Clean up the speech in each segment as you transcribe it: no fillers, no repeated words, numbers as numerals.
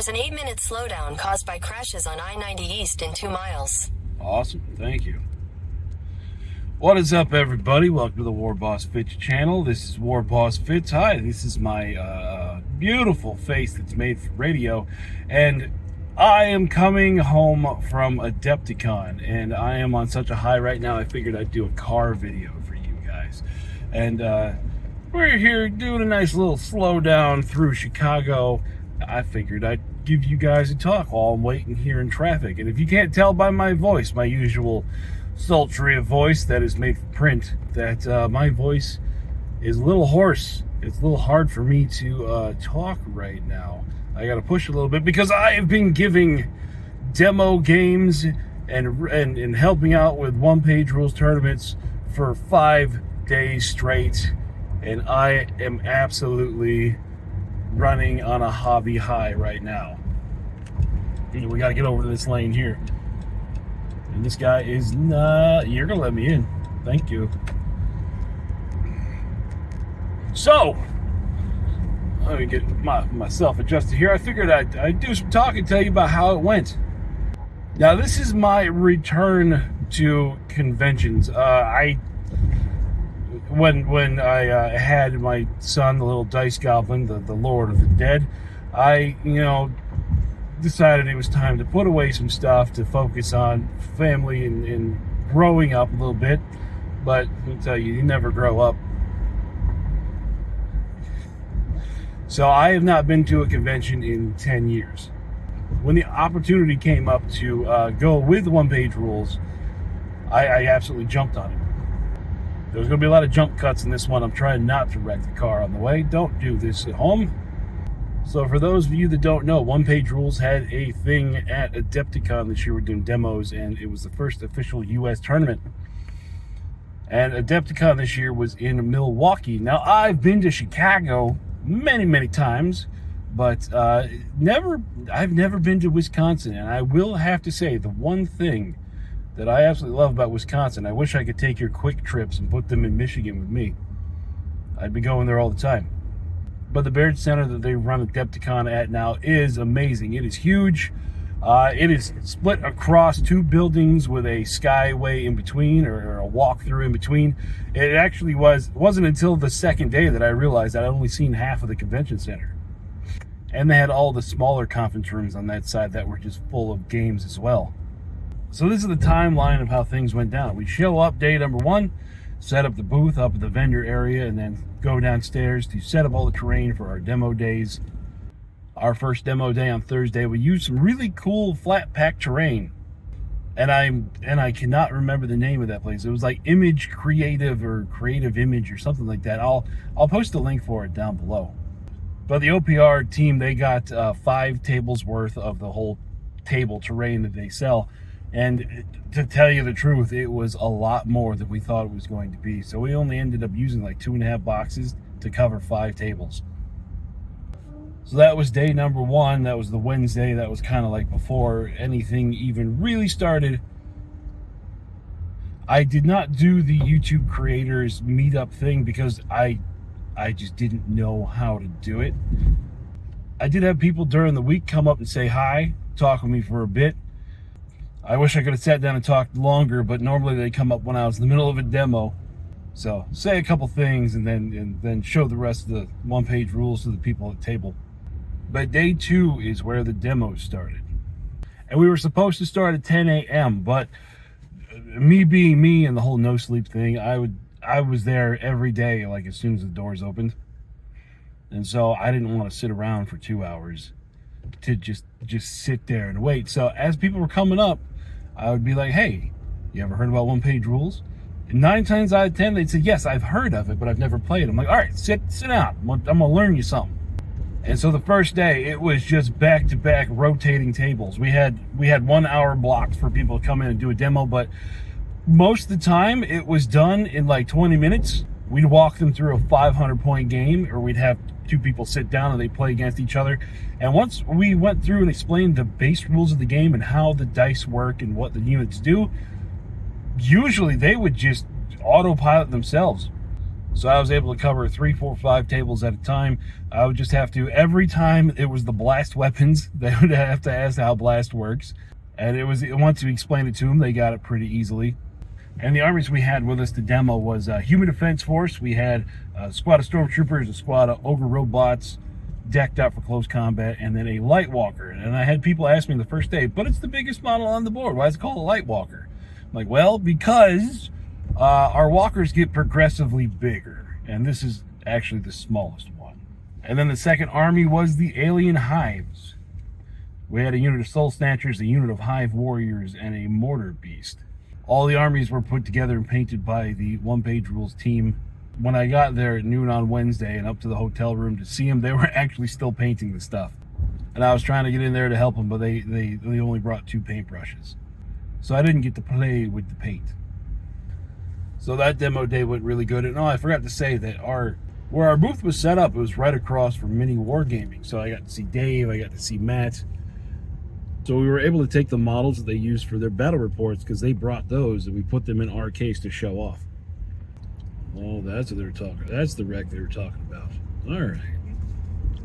There's an 8-minute slowdown caused by crashes on I-90 East in 2 miles. Awesome, thank you. What is up, everybody? Welcome to the warbossfitz channel. This is warbossfitz. Hi, this is my beautiful face that's made for radio, and I am coming home from Adepticon, and I am on such a high right now. I figured I'd do a car video for you guys, and we're here doing a nice little slowdown through Chicago. I figured I'd give you guys a talk while I'm waiting here in traffic, and if you can't tell by my voice, my usual sultry voice that is made for print, that my voice is a little hoarse. It's a little hard for me to talk right now. I gotta push a little bit because I have been giving demo games and helping out with one-page rules tournaments for 5 days straight, and I am absolutely running on a hobby high right now. We gotta get over to this lane here. And this guy is not... You're gonna let me in. Thank you. So, let me get myself adjusted here. I figured I'd do some talking, tell you about how it went. Now, this is my return to conventions. When I had my son, the little dice goblin, the Lord of the Dead, I, decided it was time to put away some stuff to focus on family and growing up a little bit. But let me tell you, you never grow up. So I have not been to a convention in 10 years. When the opportunity came up to go with one-page rules, I absolutely jumped on it. There's going to be a lot of jump cuts in this one. I'm trying not to wreck the car on the way. Don't do this at home. So for those of you that don't know, one-page rules had a thing at Adepticon this year. We're doing demos, and it was the first official U.S. tournament. And Adepticon this year was in Milwaukee. Now, I've been to Chicago many, many times, but I've never been to Wisconsin. And I will have to say, the one thing that I absolutely love about Wisconsin, I wish I could take your quick trips and put them in Michigan with me. I'd be going there all the time. But the Baird Center that they run Adepticon at now is amazing. It is huge. It is split across 2 buildings with a skyway in between, or a walk-through in between. It actually wasn't until the second day that I realized I'd only seen half of the convention center. And they had all the smaller conference rooms on that side that were just full of games as well. So this is the timeline of how things went down. We show up day number 1, set up the booth up at the vendor area, and then go downstairs to set up all the terrain for our demo days. Our first demo day on Thursday, we used some really cool flat pack terrain. And I cannot remember the name of that place. It was like Image Creative or Creative Image or something like that. I'll post a link for it down below. But the OPR team, they got 5 tables worth of the whole table terrain that they sell. And to tell you the truth, it was a lot more than we thought it was going to be. So we only ended up using like 2.5 boxes to cover 5 tables. So that was day number 1. That was the Wednesday. That was kind of like before anything even really started. I did not do the YouTube creators meetup thing because I just didn't know how to do it. I did have people during the week come up and say hi, talk with me for a bit. I wish I could have sat down and talked longer, but normally they come up when I was in the middle of a demo. So say a couple things and then show the rest of the one-page rules to the people at the table. But day 2 is where the demos started. And we were supposed to start at 10 a.m., but me being me and the whole no sleep thing, I was there every day, like as soon as the doors opened. And so I didn't want to sit around for 2 hours to just sit there and wait. So as people were coming up, I would be like, hey, you ever heard about one-page rules? And 9 times out of 10, they'd say, yes, I've heard of it, but I've never played. I'm like, all right, sit down. I'm going to learn you something. And so the first day, it was just back-to-back rotating tables. We had 1 hour blocks for people to come in and do a demo, but most of the time, it was done in like 20 minutes. We'd walk them through a 500-point game, or we'd have 2 people sit down and they play against each other. And once we went through and explained the base rules of the game and how the dice work and what the units do, usually they would just autopilot themselves. So I was able to cover 3, 4, 5 tables at a time. I would just have to, every time it was the blast weapons, they would have to ask how blast works. And once we explained it to them, they got it pretty easily. And the armies we had with us to demo was a Human Defense Force. We had a squad of Stormtroopers, a squad of Ogre Robots decked out for close combat, and then a Light Walker. And I had people ask me the first day, but it's the biggest model on the board. Why is it called a Light Walker? I'm like, well, because our walkers get progressively bigger, and this is actually the smallest one. And then the second army was the Alien Hives. We had a unit of Soul Snatchers, a unit of Hive Warriors, and a Mortar Beast. All the armies were put together and painted by the One Page Rules team. When I got there at noon on Wednesday and up to the hotel room to see them, they were actually still painting the stuff. And I was trying to get in there to help them, but they only brought 2 paintbrushes. So I didn't get to play with the paint. So that demo day went really good. And I forgot to say that where our booth was set up, it was right across from Mini Wargaming. So I got to see Dave, I got to see Matt. So we were able to take the models that they used for their battle reports, because they brought those, and we put them in our case to show off. Oh, that's what they were talking. That's the wreck they were talking about. All right.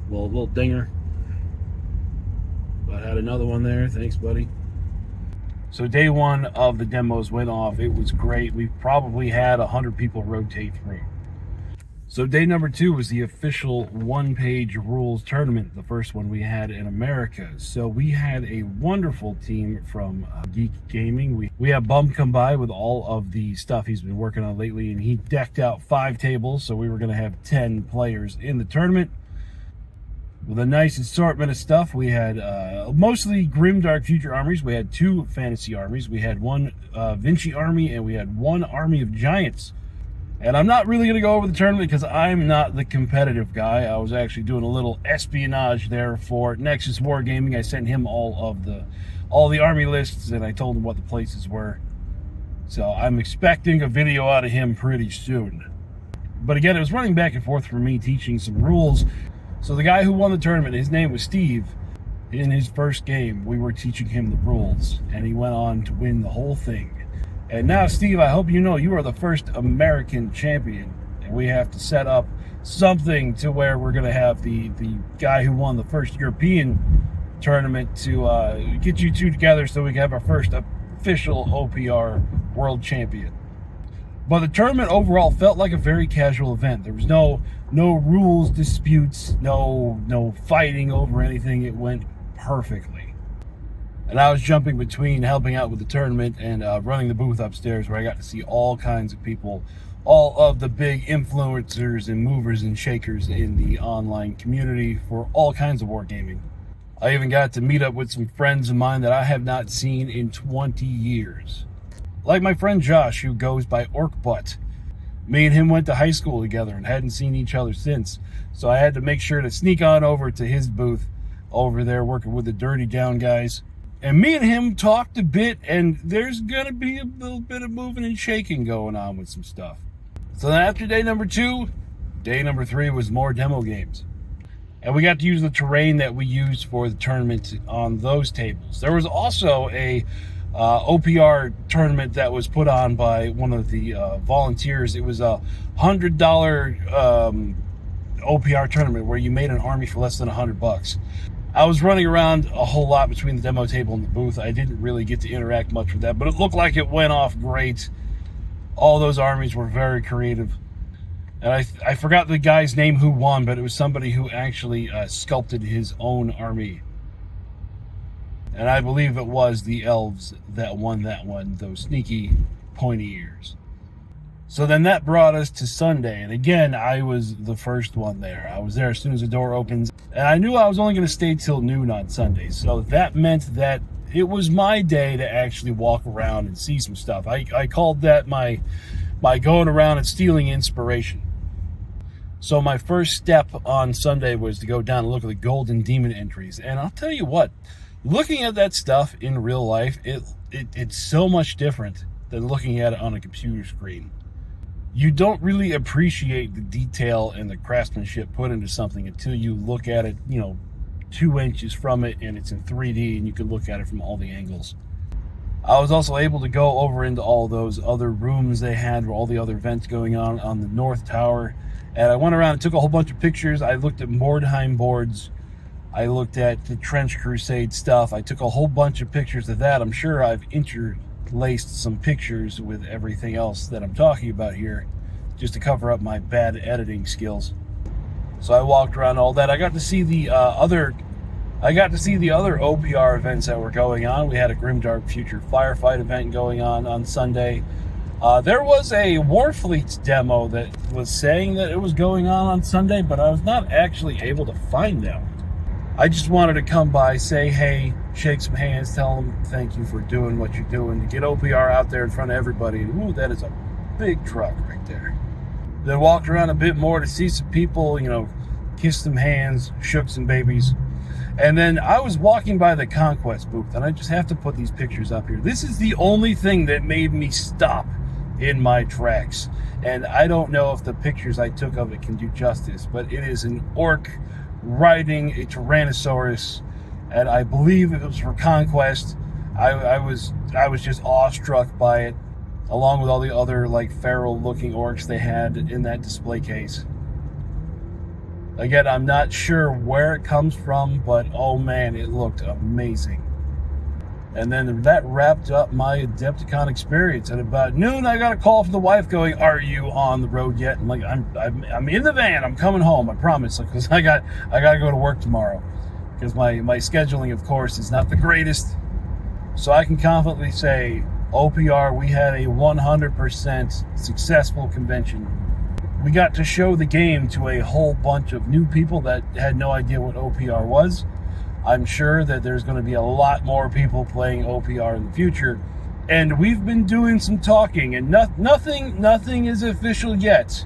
Well, little dinger. But I had another one there. Thanks, buddy. So day 1 of the demos went off. It was great. We probably had 100 people rotate through. So day number 2 was the official One Page Rules tournament, the first one we had in America. So we had a wonderful team from Geek Gaming. We had Bum come by with all of the stuff he's been working on lately, and he decked out 5 tables, so we were going to have 10 players in the tournament. With a nice assortment of stuff, we had mostly Grimdark Future armies. We had 2 fantasy armies. We had 1 Vinci army, and we had 1 army of giants. And I'm not really going to go over the tournament because I'm not the competitive guy. I was actually doing a little espionage there for Nexus Wargaming. I sent him all the army lists, and I told him what the places were. So I'm expecting a video out of him pretty soon. But again, it was running back and forth for me teaching some rules. So the guy who won the tournament, his name was Steve. In his first game, we were teaching him the rules, and he went on to win the whole thing. And now, Steve, I hope you know you are the first American champion, and we have to set up something to where we're going to have the guy who won the first European tournament to get you 2 together so we can have our first official OPR world champion. But the tournament overall felt like a very casual event. There was no rules disputes, no fighting over anything. It went perfectly. And I was jumping between helping out with the tournament and running the booth upstairs, where I got to see all kinds of people, all of the big influencers and movers and shakers in the online community for all kinds of wargaming. I even got to meet up with some friends of mine that I have not seen in 20 years. Like my friend Josh, who goes by Orc Butts. Me and him went to high school together and hadn't seen each other since. So I had to make sure to sneak on over to his booth over there working with the Dirty Down guys. And me and him talked a bit, and there's going to be a little bit of moving and shaking going on with some stuff. So then after day number 2, day number 3 was more demo games. And we got to use the terrain that we used for the tournament on those tables. There was also a OPR tournament that was put on by one of the volunteers. It was a $100 OPR tournament where you made an army for less than $100. I was running around a whole lot between the demo table and the booth. I didn't really get to interact much with that, but it looked like it went off great. All those armies were very creative. And I forgot the guy's name who won, but it was somebody who actually sculpted his own army. And I believe it was the elves that won that one, those sneaky, pointy ears. So then that brought us to Sunday. And again, I was the first one there. I was there as soon as the door opens. And I knew I was only going to stay till noon on Sunday. So that meant that it was my day to actually walk around and see some stuff. I called that my going around and stealing inspiration. So my first step on Sunday was to go down and look at the Golden Demon entries. And I'll tell you what, looking at that stuff in real life, it's so much different than looking at it on a computer screen. You don't really appreciate the detail and the craftsmanship put into something until you look at it, 2 inches from it and it's in 3D and you can look at it from all the angles. I was also able to go over into all those other rooms they had, all the other events going on the North Tower. And I went around and took a whole bunch of pictures. I looked at Mordheim boards. I looked at the Trench Crusade stuff. I took a whole bunch of pictures of that. I'm sure I've interlaced some pictures with everything else that I'm talking about here, just to cover up my bad editing skills. So I walked around all that. I got to see the other OPR events that were going on. We had a Grimdark Future Firefight event going on Sunday. There was a Warfleets demo that was saying that it was going on Sunday, but I was not actually able to find that one. I just wanted to come by, say hey, shake some hands, tell them thank you for doing what you're doing to get OPR out there in front of everybody. And ooh, that is a big truck right there. Then walked around a bit more to see some people, kissed some hands, shook some babies. And then I was walking by the Conquest booth, and I just have to put these pictures up here. This is the only thing that made me stop in my tracks. And I don't know if the pictures I took of it can do justice, but it is an orc riding a Tyrannosaurus, and I believe it was for Conquest. I was just awestruck by it, along with all the other feral looking orcs they had in that display case. Again, I'm not sure where it comes from, but oh man, it looked amazing. And then that wrapped up my Adepticon experience. At about noon, I got a call from the wife going, "Are you on the road yet?" I'm like, I'm in the van. I'm coming home. I promise. Because I got to go to work tomorrow. Because my scheduling, of course, is not the greatest. So I can confidently say, OPR, we had a 100% successful convention. We got to show the game to a whole bunch of new people that had no idea what OPR was. I'm sure that there's going to be a lot more people playing OPR in the future. And we've been doing some talking, and nothing is official yet.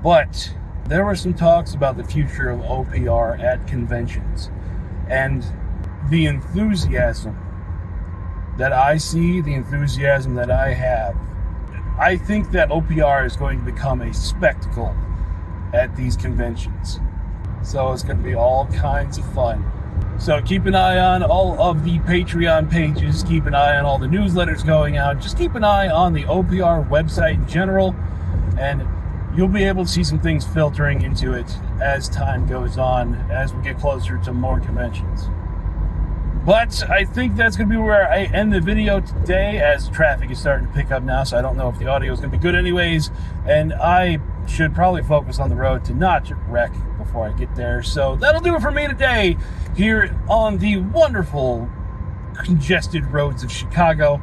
But there were some talks about the future of OPR at conventions. And the enthusiasm that I see, the enthusiasm that I have, I think that OPR is going to become a spectacle at these conventions. So it's going to be all kinds of fun. So keep an eye on all of the Patreon pages, keep an eye on all the newsletters going out, just keep an eye on the OPR website in general, and you'll be able to see some things filtering into it as time goes on, as we get closer to more conventions. But I think that's going to be where I end the video today, as traffic is starting to pick up now, so I don't know if the audio is going to be good anyways, and I should probably focus on the road to not wreck before I get there. So that'll do it for me today here on the wonderful congested roads of Chicago.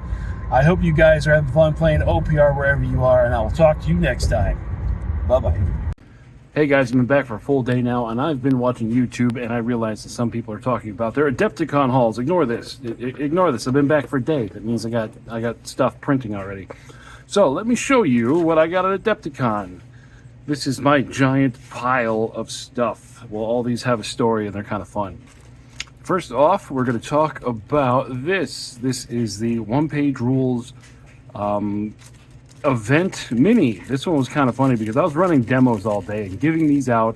I hope you guys are having fun playing OPR wherever you are, and I will talk to you next time. Bye-bye. Hey guys, I've been back for a full day now, and I've been watching YouTube, and I realize that some people are talking about their Adepticon hauls. Ignore this. Ignore this. I've been back for a day. That means I got stuff printing already. So let me show you what I got at Adepticon. This is my giant pile of stuff. Well, all these have a story, and they're kind of fun. First off, we're going to talk about this. This is the one-page rules event mini. This one was kind of funny because I was running demos all day and giving these out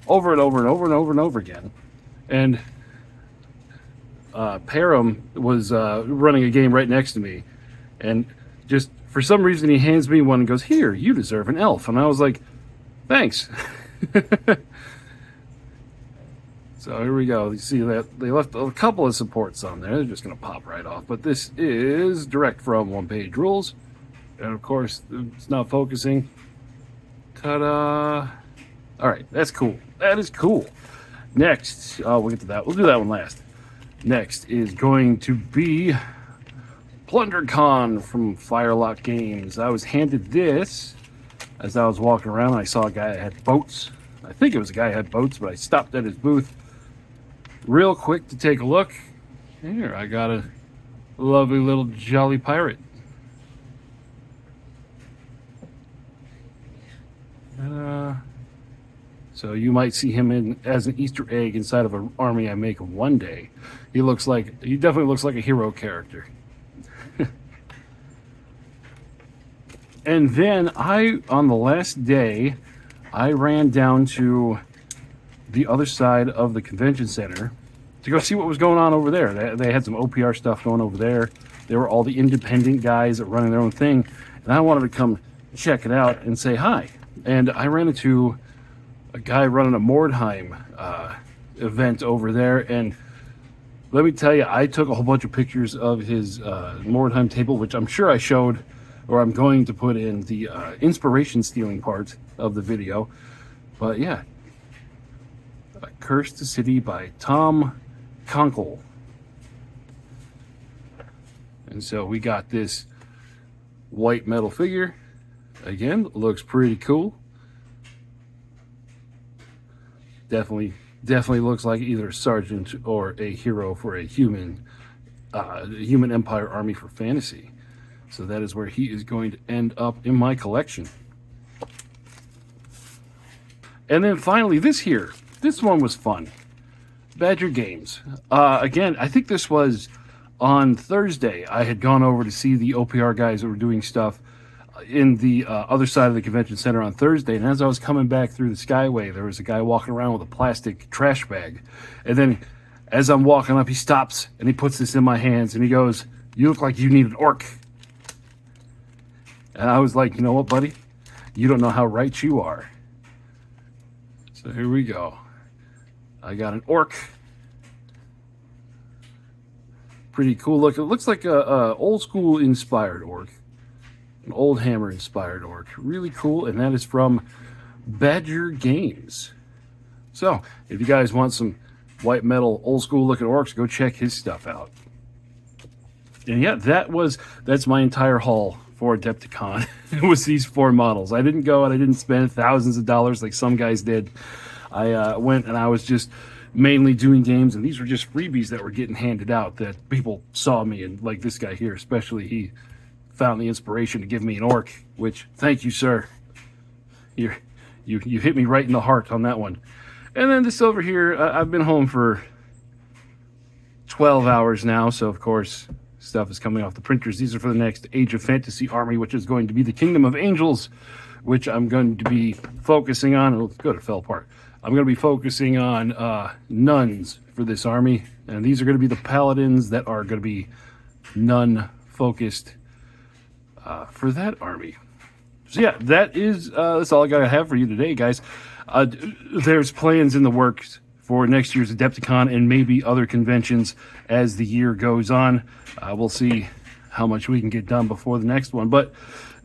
over and over and over and over and over again. And Param was running a game right next to me, and just for some reason he hands me one and goes, "Here, you deserve an elf." And I was like, "Thanks." So here we go. You see that they left a couple of supports on there. They're just going to pop right off. But this is direct from One Page Rules. And of course, it's not focusing. Ta-da! All right, that's cool. That is cool. Next, we'll get to that. We'll do that one last. Next is going to be PlunderCon from Firelock Games. I was handed this as I was walking around. I saw a guy that had boats. I think it was a guy that had boats, but I stopped at his booth real quick to take a look. Here, I got a lovely little jolly pirate. So you might see him as an Easter egg inside of an army I make one day. He definitely looks like a hero character. And then on the last day, I ran down to the other side of the convention center to go see what was going on over there. They had some OPR stuff going over there. There were all the independent guys that were running their own thing, and I wanted to come check it out and say hi. And I ran into a guy running a Mordheim event over there, and let me tell you, I took a whole bunch of pictures of his Mordheim table, which I'm sure I showed, or I'm going to put in the inspiration stealing part of the video. But yeah, Cursed City by Tom Conkle. And so we got this white metal figure. Again, looks pretty cool. Definitely looks like either a sergeant or a hero for a human Empire army for fantasy. So that is where he is going to end up in my collection. And then finally, this one was fun. Badger Games. Again, I think this was on Thursday. I had gone over to see the OPR guys that were doing stuff in the other side of the convention center on Thursday, and as I was coming back through the Skyway, there was a guy walking around with a plastic trash bag, and then as I'm walking up, he stops and he puts this in my hands and he goes, "You look like you need an orc." And I was like, you know what, buddy, you don't know how right you are. So here we go. I got an orc. Pretty cool look. It looks like a old school inspired orc. An old hammer inspired orc. Really cool, and that is from Badger Games. So if you guys want some white metal old school looking orcs, go check his stuff out. And yeah, that's my entire haul for Adepticon. It was these 4 models. I didn't go and I didn't spend thousands of dollars like some guys did. I went and I was just mainly doing games, and these were just freebies that were getting handed out that people saw me, and like this guy here especially, he found the inspiration to give me an orc, which, thank you, sir. You hit me right in the heart on that one. And then this over here, I've been home for 12 hours now, so of course stuff is coming off the printers. These are for the next Age of Fantasy army, which is going to be the Kingdom of Angels, which I'm going to be focusing on. Oh, good, it fell apart. I'm going to be focusing on nuns for this army, and these are going to be the paladins that are going to be nun focused for that army. So yeah, that's all I gotta have for you today, guys. There's plans in the works for next year's Adepticon and maybe other conventions as the year goes on. We'll see how much we can get done before the next one. But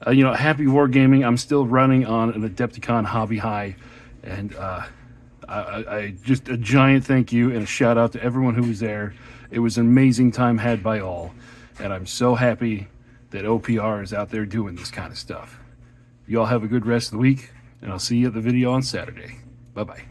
happy wargaming. I'm still running on an Adepticon hobby high, and I just a giant thank you and a shout out to everyone who was there. It was an amazing time had by all, and I'm so happy that OPR is out there doing this kind of stuff. You all have a good rest of the week, and I'll see you at the video on Saturday. Bye-bye.